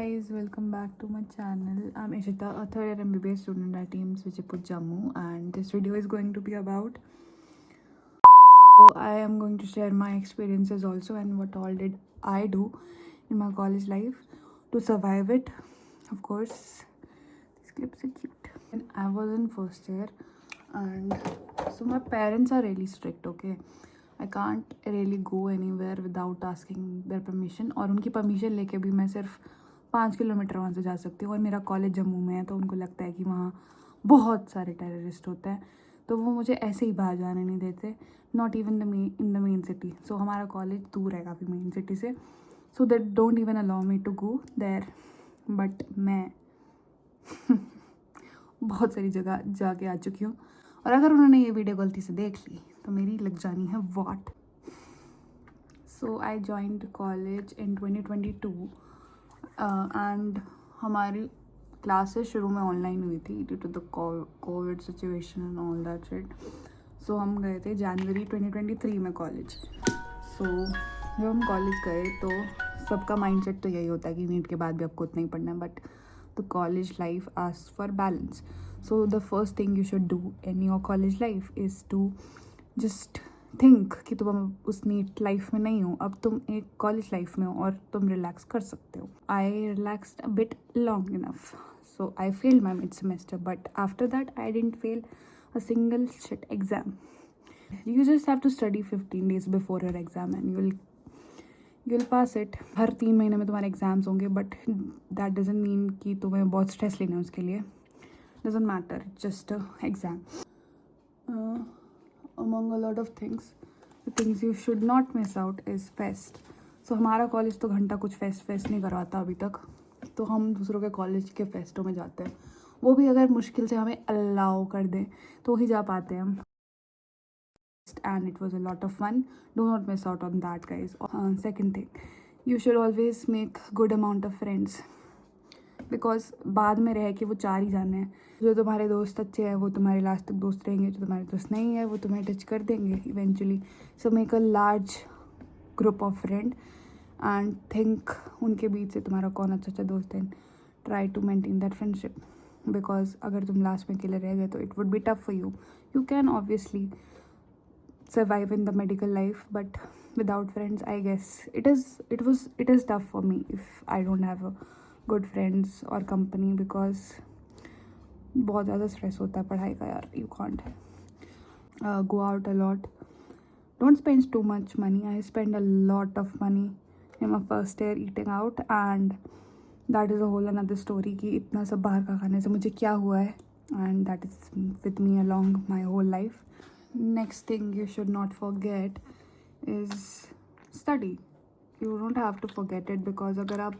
guys, welcome back to my channel. I'm Ishita, a third year MBBS student at Teams Vijaypur Jammu, and this video is going to be about. So I am going to share my experiences also and what all did I do in my college life to survive it. Of course, these clips are cute. And I was in first year, and so my parents are really strict. Okay, I can't really go anywhere without asking their permission. और उनकी permission लेके भी मैं सिर्फ 5 kilometre वहाँ से जा सकती हूँ, और मेरा कॉलेज जम्मू में है, तो उनको लगता है कि वहाँ बहुत सारे टेररिस्ट होते हैं, तो वो मुझे ऐसे ही बाहर जाने नहीं देते, not even in the main city. So हमारा कॉलेज दूर है काफ़ी मेन सिटी से, so that don't even allow me to go there. But मैं बहुत सारी जगह जाके आ चुकी हूँ, और अगर उन्होंने ये वीडियो गलती से देख ली तो मेरी लग जानी है वाट. So I joined college in 2022 and हमारी क्लासेस शुरू में ऑनलाइन हुई थी due to the covid situation and all that shit. So हम गए थे जनवरी 2023 में कॉलेज. सो जब हम कॉलेज गए तो सबका माइंडसेट तो यही होता है कि नीट के बाद भी आपको उतना ही पढ़ना है, but the college life asks for balance. So the first thing you should do in your college life is to just think कि तुम उस नीट लाइफ में नहीं हो, अब तुम एक कॉलेज लाइफ में हो और तुम रिलैक्स कर सकते हो. I relaxed a bit long enough, so I failed my mid semester, but after that I didn't fail a single shit exam. You just have to study 15 days before your exam and you'll pass it. हर 3 महीने में तुम्हारे exams होंगे, but that doesn't mean कि तुम्हें बहुत stress लेना है उसके लिए. Doesn't matter, just exam. Among a lot of things, the things you should not miss out is fest. So हमारा कॉलेज तो घंटा कुछ फेस्ट नहीं करवाता अभी तक, तो हम दूसरों के कॉलेज के फेस्टों में जाते हैं, वो भी अगर मुश्किल से हमें अलाउ कर दें तो ही जा पाते हैं हम. And it was a lot of fun. Do not miss out on that, guys. Second thing, you should always make good amount of friends, because बाद में रहे कि वो 4 ही जाने हैं. जो तुम्हारे दोस्त अच्छे हैं वो तुम्हारे लास्ट तक दोस्त रहेंगे, जो तुम्हारे दोस्त नहीं है वो तुम्हें टच कर देंगे eventually. So make a large group of friend and think उनके बीच से तुम्हारा कौन अच्छा दोस्त है. Try to maintain that friendship, because अगर तुम लास्ट में अकेले रह गए तो it would be tough for you. You can obviously survive in the medical life, but without friends I guess it is tough for me if I don't have a good friends or company, because बहुत ज़्यादा stress होता है पढ़ाई का यार. You can't go out a lot. Don't spend too much money. I spend a lot of money in my first year eating out, and that is a whole another story कि इतना सब बाहर का खाने से मुझे क्या हुआ है, and that is with me along my whole life. Next thing you should not forget is study. You don't have to forget it, because अगर आप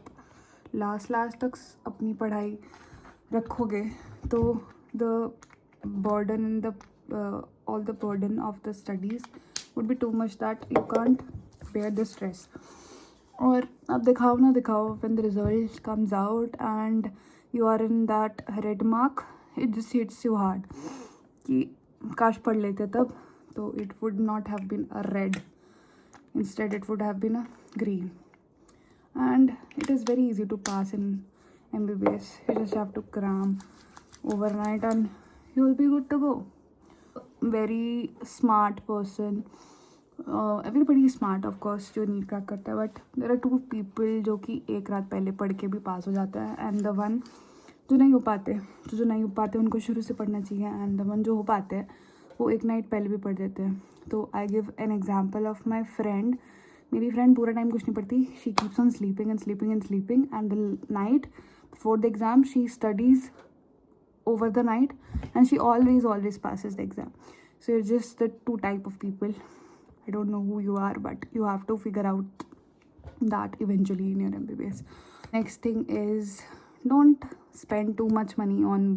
लास्ट तक अपनी पढ़ाई रखोगे तो the burden and all the burden of the studies would be too much that you can't bear the stress. और अब दिखाओ ना दिखाओ, when the result comes out and you are in that red mark, it just hits you hard कि काश पढ़ लेते तब, तो it would not have been a red, instead it would have been a green. And it is very easy to pass in MBBS. You just have to cram overnight and you will be good to go. Very smart person, everybody is smart of course जो NEET crack करता है, but there are 2 people जो कि एक रात पहले पढ़ के भी पास हो जाता है, एंड द वन जो नहीं हो पाते उनको शुरू से पढ़ना चाहिए, एंड द वन जो हो पाते हैं वो एक नाइट पहले भी पढ़ देते हैं. तो I give an example of my friend. मेरी फ्रेंड पूरा टाइम कुछ नहीं पढ़ती. She keeps on sleeping and the night before the exam she studies over the night, and she always passes the exam. So you're just the 2 type of people. I don't know who you are, but you have to figure out that eventually in your MBBS. Next thing is, don't spend too much money on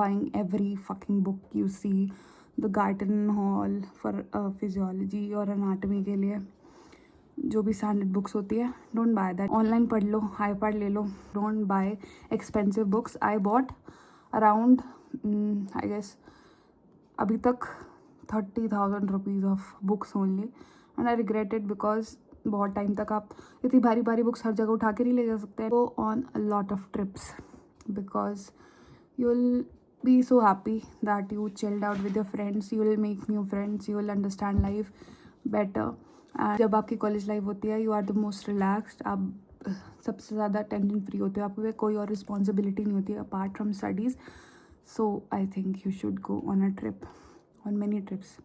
buying every fucking book you see. The Garden Hall for physiology or anatomy के लिए जो भी standard books होती है, don't by that. Online पढ़ लो, iPad ले लो. Don't buy expensive books. I bought around I guess अभी तक 30,000 rupees of books only, and I regret it because बहुत टाइम तक आप इतनी भारी भारी बुक्स हर जगह उठा के नहीं ले जा सकते। गो on a lot of trips because you will be so happy that you chilled out with your friends, you will make new friends, you will understand life better। and जब आपकी कॉलेज लाइफ होती है you are the most relaxed, आप सबसे ज़्यादा tension free होते हो, आपको कोई और रिस्पॉन्सिबिलिटी नहीं होती apart from studies. So I think you should go on a trip, on many trips.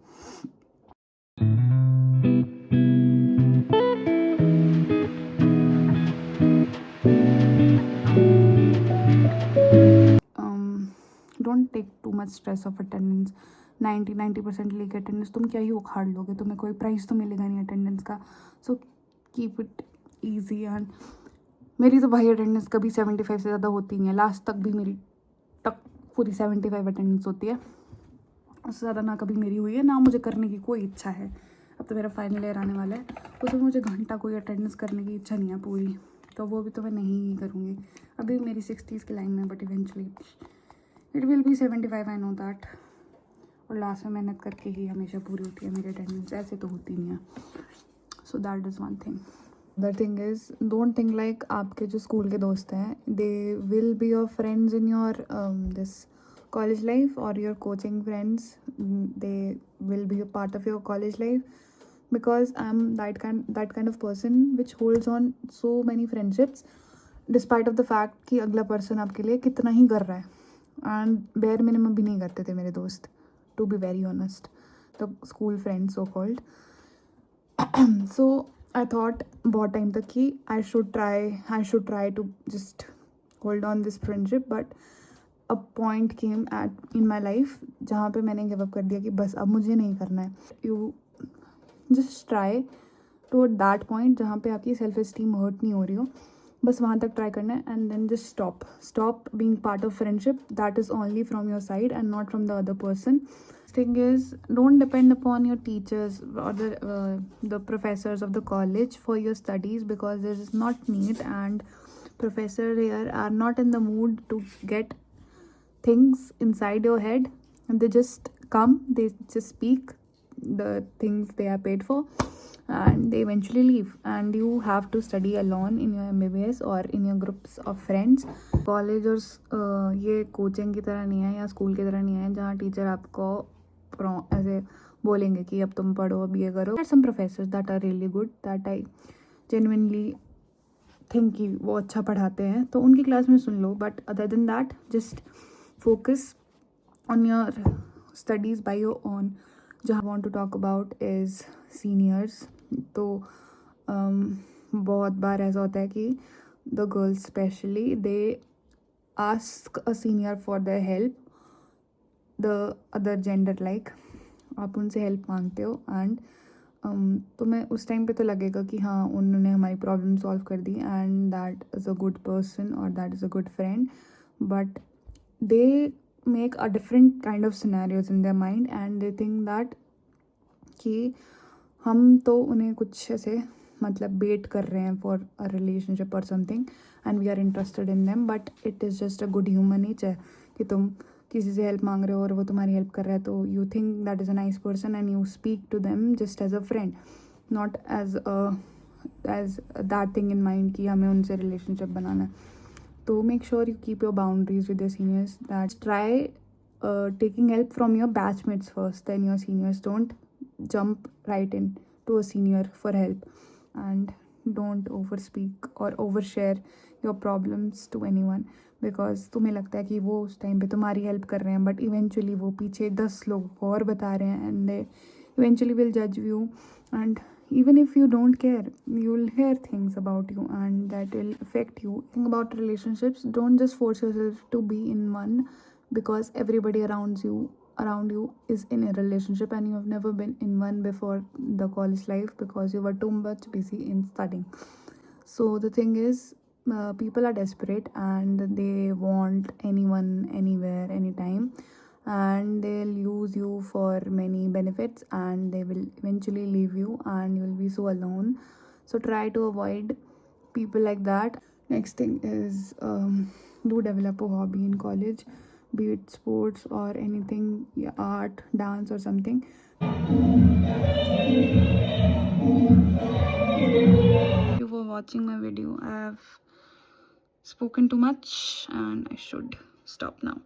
Don't take too much stress of attendance. 90% लेके अटेंडेंस तुम क्या ही उखाड़ लोगे, तुम्हें कोई प्राइज़ तो मिलेगा नहीं अटेंडेंस का। So keep it easy. And मेरी तो भाई अटेंडेंस कभी 75 से ज़्यादा होती नहीं है, लास्ट तक भी मेरी तक पूरी 75 अटेंडेंस होती है, उससे ज़्यादा ना कभी मेरी हुई है, ना मुझे करने की कोई इच्छा है। अब तो मेरा फाइनल ईयर आने वाला है, तो मुझे घंटा कोई अटेंडेंस करने की इच्छा नहीं है पूरी, तो वो भी तो मैं नहीं करूँगी। अभी मेरी 60s की लाइन में, but eventually it will be 75, I know that. और लास्ट में मेहनत करके ही हमेशा पूरी होती है मेरी अटेंडेंस, ऐसे तो होती नहीं है। So that is one thing. Other thing is don't think like आपके जो स्कूल के दोस्त हैं they will be your friends in your this college life, or your coaching friends, they will be a part of your college life, because I'm that kind of person which holds on so many friendships despite of the fact कि अगला person आपके लिए कितना ही कर रहा है, and bare minimum भी नहीं करते थे मेरे दोस्त, to be very honest, the school friends so called। so I thought बहुत टाइम तक कि I should try to just hold on this friendship, but a point came at in my life जहाँ पे मैंने गिव अप कर दिया कि बस अब मुझे नहीं करना है। You just try to that point जहाँ पे आपकी सेल्फ एस्टीम हर्ट नहीं हो रही हो, बस वहाँ तक ट्राई करना है, and then just stop being part of friendship that is only from your side and not from the other person. Thing is don't depend upon your teachers और the professors of the college for your studies, because this is not need, and professor here are not in the mood to get things inside your head, and they just come, they just speak the things they are paid for, and they eventually leave, and you have to study alone in your MBBS or in your groups of friends। College और ये coaching की तरह नहीं है या school की तरह नहीं है जहाँ टीचर आपको ऐसे बोलेंगे कि अब तुम पढ़ो, अब ये करो। Some professors that are really good, that I genuinely think कि वो अच्छा पढ़ाते हैं, तो उनकी क्लास में सुन लो, but other than that just focus on your studies by your own। जो I want to talk about is seniors। तो बहुत बार ऐसा होता है कि the girls especially they ask a senior for their help, the other gender like आप उनसे help मांगते हो, एंड तुम्हें उस टाइम पे तो लगेगा कि हाँ उन्होंने हमारी प्रॉब्लम सॉल्व कर दी, and that is a good person और that is a good friend, but they make a different kind of scenarios in their mind, and they think that कि हम तो उन्हें कुछ ऐसे मतलब बेट कर रहे हैं for a relationship or something, and we are interested in them, but it is just a good human nature कि तुम किसी से हेल्प मांग रहे हो और वो तुम्हारी हेल्प कर रहा है, तो you think that is a nice person and you speak to them just as a friend, not as that thing in mind कि हमें उनसे relationship बनाना है। तो make sure you keep your boundaries with your seniors, that try taking help from your batchmates first, then your seniors। Don't jump right in to a senior for help, and don't overspeak or overshare your problems to anyone, because तुम्हें लगता है कि वो उस time पे तुम्हारी help कर रहे हैं, बट इवेंचुअली वो पीछे 10 लोगों को और बता रहे हैं, एंड दे इवेंचुअली विल जज you, and even if you don't care, you'll hear things about you and that will affect you। Think about relationships, don't just force yourself to be in one, because everybody around you is in a relationship, and you have never been in one before the college life because you were too much busy in studying। So the thing is, people are desperate and they want anyone, anywhere, anytime, and they'll use you for many benefits, and they will eventually leave you and you'll be so alone। So try to avoid people like that। Next thing is do develop a hobby in college, be it sports or anything, art, dance or something। watching my video. I have spoken too much and I should stop now.